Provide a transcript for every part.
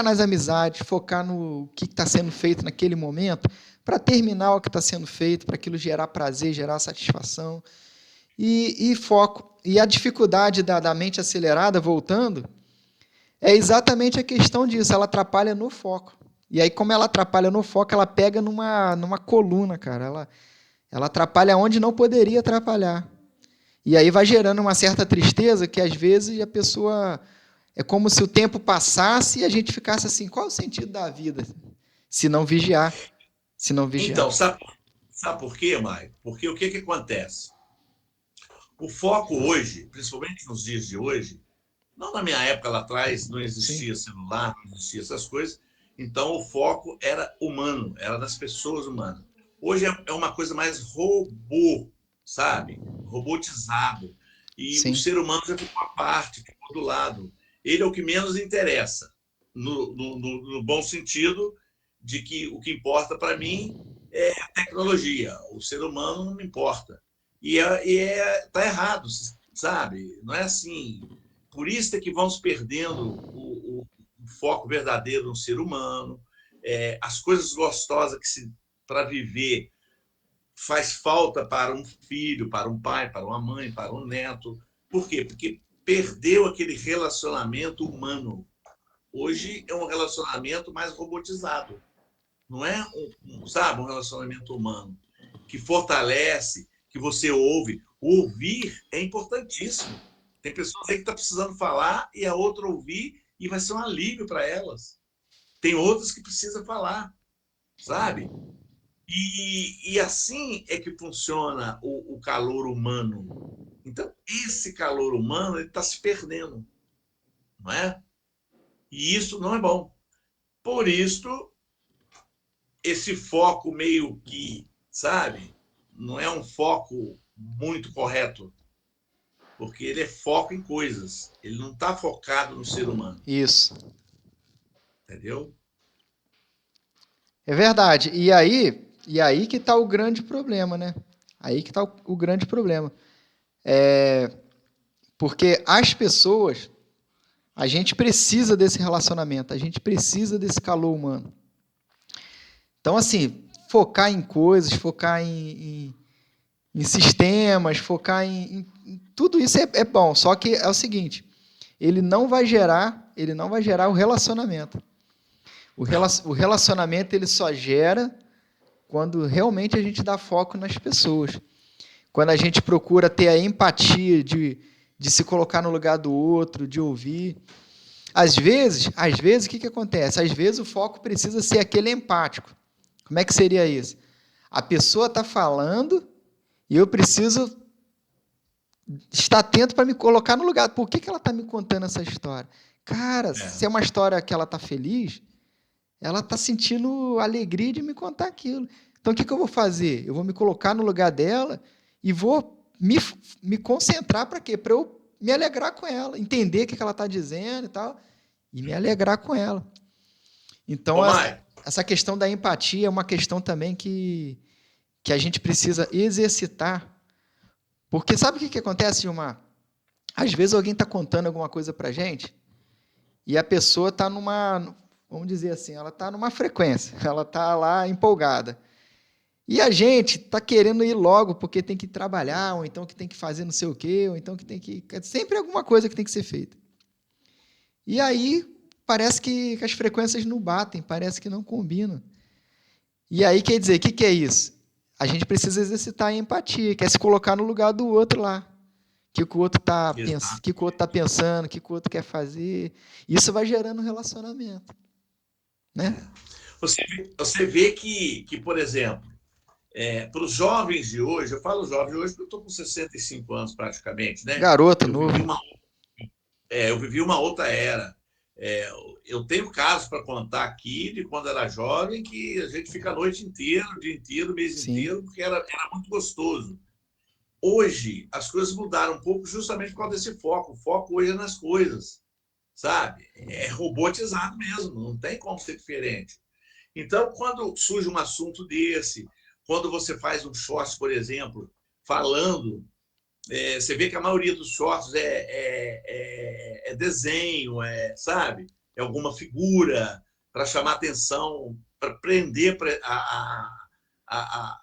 nas amizades, focar no que está sendo feito naquele momento, para terminar o que está sendo feito, para aquilo gerar prazer, gerar satisfação. E foco. E a dificuldade da mente acelerada, voltando, é exatamente a questão disso, ela atrapalha no foco. E aí, como ela atrapalha no foco, ela pega numa coluna, cara. Ela atrapalha onde não poderia atrapalhar. E aí vai gerando uma certa tristeza que, às vezes, a pessoa... É como se o tempo passasse e a gente ficasse assim, qual é o sentido da vida? Se não vigiar. Se não vigiar. Então, sabe por quê, Maio? Porque o que acontece? O foco hoje, principalmente nos dias de hoje, não na minha época lá atrás, não Sim, existia celular, não existia essas coisas, então o foco era humano, era das pessoas humanas. Hoje é uma coisa mais robô, sabe? Robotizado. E o sim. ser humano já ficou à parte, ficou do lado. Ele é o que menos interessa, no bom sentido de que o que importa para mim é a tecnologia. O ser humano não me importa. Tá errado, sabe? Não é assim. Por isso é que vamos perdendo o foco verdadeiro no ser humano, as coisas gostosas que para viver faz falta para um filho, para um pai, para uma mãe, para um neto. Por quê? Porque perdeu aquele relacionamento humano. Hoje é um relacionamento mais robotizado. Não é sabe, um relacionamento humano que fortalece, que você ouve. O ouvir é importantíssimo. Tem pessoas aí que estão precisando falar e a outra ouvir e vai ser um alívio para elas. Tem outras que precisam falar, sabe? E assim é que funciona o calor humano. Então, esse calor humano está se perdendo, não é? E isso não é bom. Por isso, esse foco meio que, sabe, não é um foco muito correto, porque ele é foco em coisas, ele não está focado no ser humano, Isso. entendeu? É verdade. E aí que está o grande problema, né? Aí que está o grande problema. Porque as pessoas, a gente precisa desse relacionamento, a gente precisa desse calor humano. Então, assim, focar em coisas, focar em sistemas, focar em tudo isso é bom. Só que é o seguinte, ele não vai gerar o relacionamento. Não. O relacionamento ele só gera quando realmente a gente dá foco nas pessoas. Quando a gente procura ter a empatia de se colocar no lugar do outro, de ouvir. Às vezes, o que acontece? Às vezes o foco precisa ser aquele empático. Como é que seria isso? A pessoa está falando e eu preciso estar atento para me colocar no lugar. Por que ela está me contando essa história? Cara, se É. é uma história que ela está feliz, ela está sentindo alegria de me contar aquilo. Então, o que eu vou fazer? Eu vou me colocar no lugar dela e vou me concentrar para quê? Para eu me alegrar com ela, entender o que ela está dizendo e tal, e me alegrar com ela. Então, Ô, Mai, essa questão da empatia é uma questão também que a gente precisa exercitar. Porque sabe o que acontece, Gilmar? Às vezes alguém está contando alguma coisa para a gente e a pessoa está vamos dizer assim, ela está numa frequência, ela está lá empolgada. E a gente está querendo ir logo porque tem que trabalhar, ou então que tem que fazer não sei o quê, ou então que tem que... Sempre alguma coisa que tem que ser feita. E aí parece que as frequências não batem, parece que não combinam. E aí quer dizer, o que é isso? A gente precisa exercitar a empatia, que é se colocar no lugar do outro lá. O que o outro está exato. pensando, o que o outro quer fazer. Isso vai gerando um relacionamento. Né? Você vê que, por exemplo, para os jovens de hoje, eu falo jovens de hoje porque eu estou com 65 anos praticamente, né? Garoto Eu vivi novo. uma, eu vivi uma outra era. É, eu tenho casos para contar aqui de quando era jovem que a gente fica a noite inteira, o dia inteiro, o mês Sim. inteiro, porque era muito gostoso. Hoje, as coisas mudaram um pouco justamente por causa desse foco. O foco hoje é nas coisas, sabe? É robotizado mesmo, não tem como ser diferente. Então, quando surge um assunto desse, quando você faz um short, por exemplo, falando, você vê que a maioria dos shorts é desenho, sabe? é alguma figura para chamar atenção, para prender a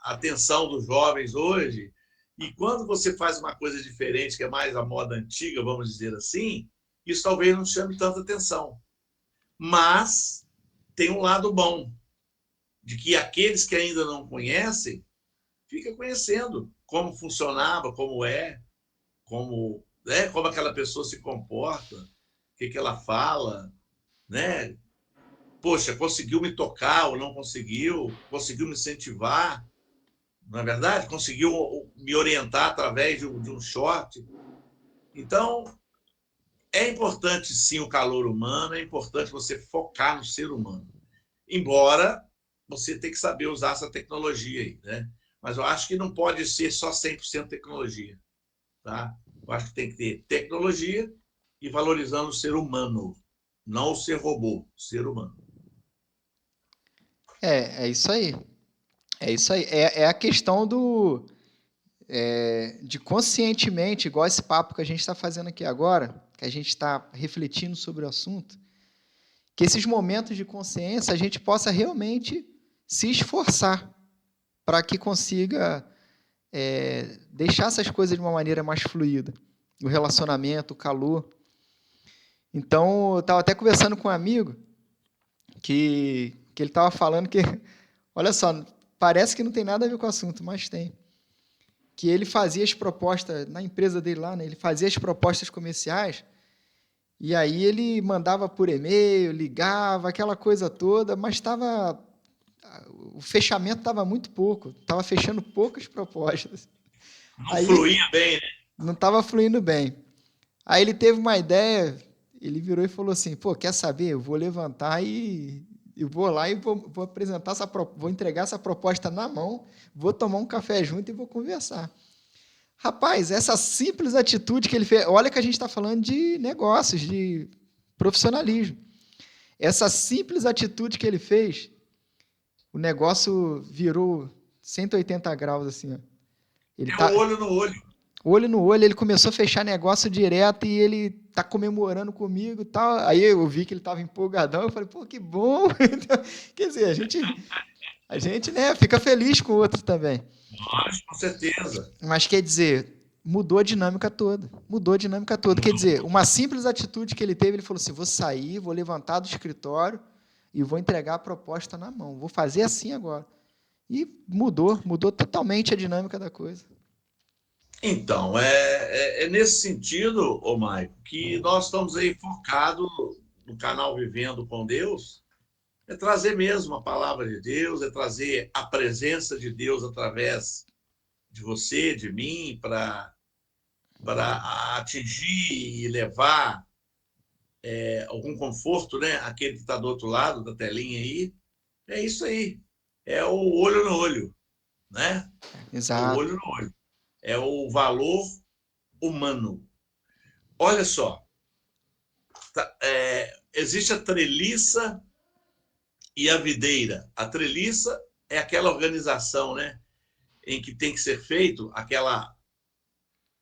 atenção dos jovens hoje. E quando você faz uma coisa diferente, que é mais a moda antiga, vamos dizer assim, isso talvez não chame tanta atenção. Mas tem um lado bom, de que aqueles que ainda não conhecem, fica conhecendo como funcionava, como é, como aquela pessoa se comporta, o que ela fala, né? Poxa, conseguiu me tocar ou não conseguiu? Conseguiu me incentivar? Não é verdade? Conseguiu me orientar através de um short? Então, é importante, sim, o calor humano, é importante você focar no ser humano. Embora você tenha que saber usar essa tecnologia aí, né? Mas eu acho que não pode ser só 100% tecnologia, tá? Eu acho que tem que ter tecnologia e valorizando o ser humano, não o ser robô, o ser humano. É isso aí. É isso aí. É a questão de conscientemente, igual esse papo que a gente está fazendo aqui agora, que a gente está refletindo sobre o assunto, que esses momentos de consciência a gente possa realmente se esforçar para que consiga deixar essas coisas de uma maneira mais fluida. O relacionamento, o calor. Então, eu estava até conversando com um amigo que ele estava falando que, olha só, parece que não tem nada a ver com o assunto, mas tem. Que ele fazia as propostas, na empresa dele lá, né, ele fazia as propostas comerciais, e aí ele mandava por e-mail, ligava, aquela coisa toda, mas o fechamento estava muito pouco, estava fechando poucas propostas. Não Aí fluía bem, né? não estava fluindo bem. Aí ele teve uma ideia, ele virou e falou assim: pô, quer saber? Eu vou levantar e vou lá e vou apresentar vou entregar essa proposta na mão, vou tomar um café junto e vou conversar. Rapaz, essa simples atitude que ele fez, olha que a gente está falando de negócios, de profissionalismo. Essa simples atitude que ele fez, o negócio virou 180 graus assim, ó. Ele É o tá olho no olho. olho no olho, ele começou a fechar negócio direto e ele tá comemorando comigo e tal. Aí eu vi que ele estava empolgadão, eu falei, pô, que bom. Quer dizer, a gente, né, fica feliz com o outro também. Mas, com certeza. Mas quer dizer, mudou a dinâmica toda. Mudou a dinâmica toda. Quer dizer, uma simples atitude que ele teve, ele falou assim: vou sair, vou levantar do escritório e vou entregar a proposta na mão. Vou fazer assim agora. E mudou totalmente a dinâmica da coisa. Então, é nesse sentido, ô Maico, que nós estamos aí focados no canal Vivendo com Deus, é trazer mesmo a palavra de Deus, é trazer a presença de Deus através de você, de mim, para atingir e levar algum conforto, né? Aquele que está do outro lado da telinha aí. É isso aí. É o olho no olho, né? É o Exato. olho no olho. É o valor humano. Olha só, existe a treliça e a videira. A treliça é aquela organização, né? Em que tem que ser feito aquela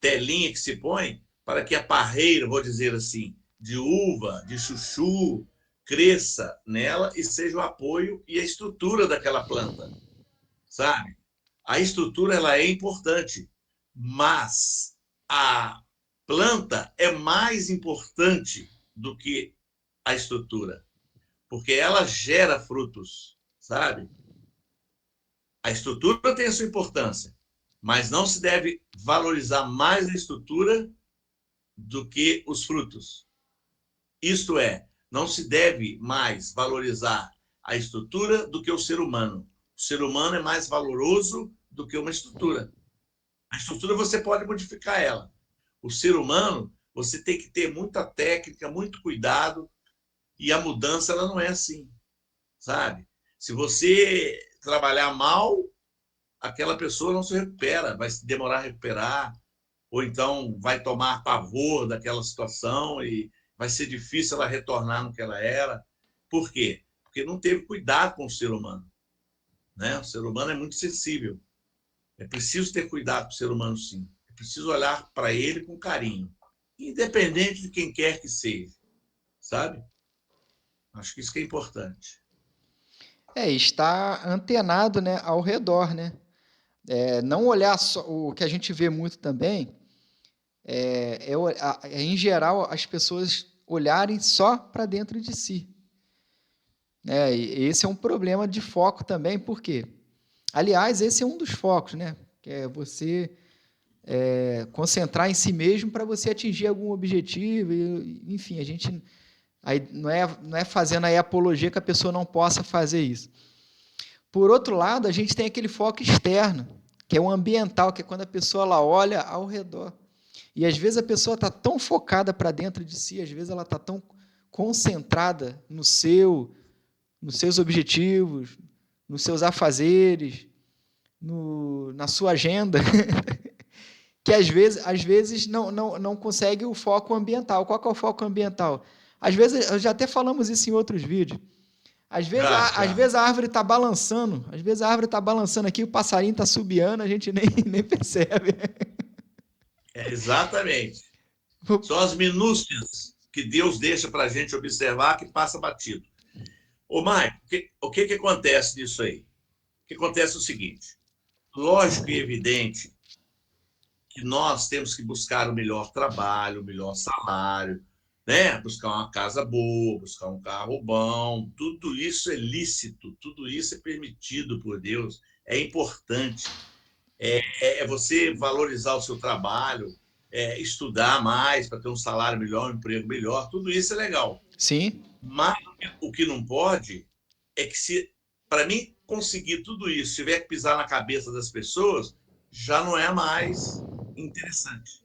telinha que se põe para que a parreira, vou dizer assim, de uva, de chuchu, cresça nela e seja o apoio e a estrutura daquela planta, sabe? A estrutura ela é importante, mas a planta é mais importante do que a estrutura, porque ela gera frutos, sabe? A estrutura tem a sua importância, mas não se deve valorizar mais a estrutura do que os frutos. Isto é, não se deve mais valorizar a estrutura do que o ser humano. O ser humano é mais valoroso do que uma estrutura. A estrutura você pode modificar ela. O ser humano, você tem que ter muita técnica, muito cuidado, e a mudança ela não é assim, sabe? Se você trabalhar mal, aquela pessoa não se recupera, vai demorar a recuperar, ou então vai tomar pavor daquela situação e vai ser difícil ela retornar no que ela era. Por quê? Porque não teve cuidado com o ser humano, né? O ser humano é muito sensível. É preciso ter cuidado com o ser humano, sim. É preciso olhar para ele com carinho, independente de quem quer que seja, sabe? Acho que isso que é importante. Estar antenado, né, ao redor, né? Não olhar só o que a gente vê muito também em geral as pessoas olharem só para dentro de si, né? E esse é um problema de foco também, por quê? Aliás, esse é um dos focos, né? Que é você concentrar em si mesmo para você atingir algum objetivo, enfim, a gente aí não é fazendo aí apologia que a pessoa não possa fazer isso. Por outro lado, a gente tem aquele foco externo, que é o ambiental, que é quando a pessoa ela olha ao redor. E às vezes a pessoa está tão focada para dentro de si, às vezes ela está tão concentrada nos seus objetivos, nos seus afazeres, na sua agenda, que às vezes não consegue o foco ambiental. Qual que é o foco ambiental? Às vezes, já até falamos isso em outros vídeos, às Já. vezes a árvore está balançando, às vezes a árvore está balançando aqui, o passarinho está subiando, a gente nem percebe. Exatamente. São as minúcias que Deus deixa para a gente observar que passa batido. Ô, Maicon, o que acontece nisso aí? O que acontece é o seguinte: lógico e evidente que nós temos que buscar o melhor trabalho, o melhor salário, né? Buscar uma casa boa, buscar um carro bom. Tudo isso é lícito, tudo isso é permitido por Deus, é importante. É você valorizar o seu trabalho, estudar mais para ter um salário melhor, um emprego melhor, tudo isso é legal. Sim, Mas o que não pode é que, se para mim conseguir tudo isso, tiver que pisar na cabeça das pessoas, já não é mais interessante.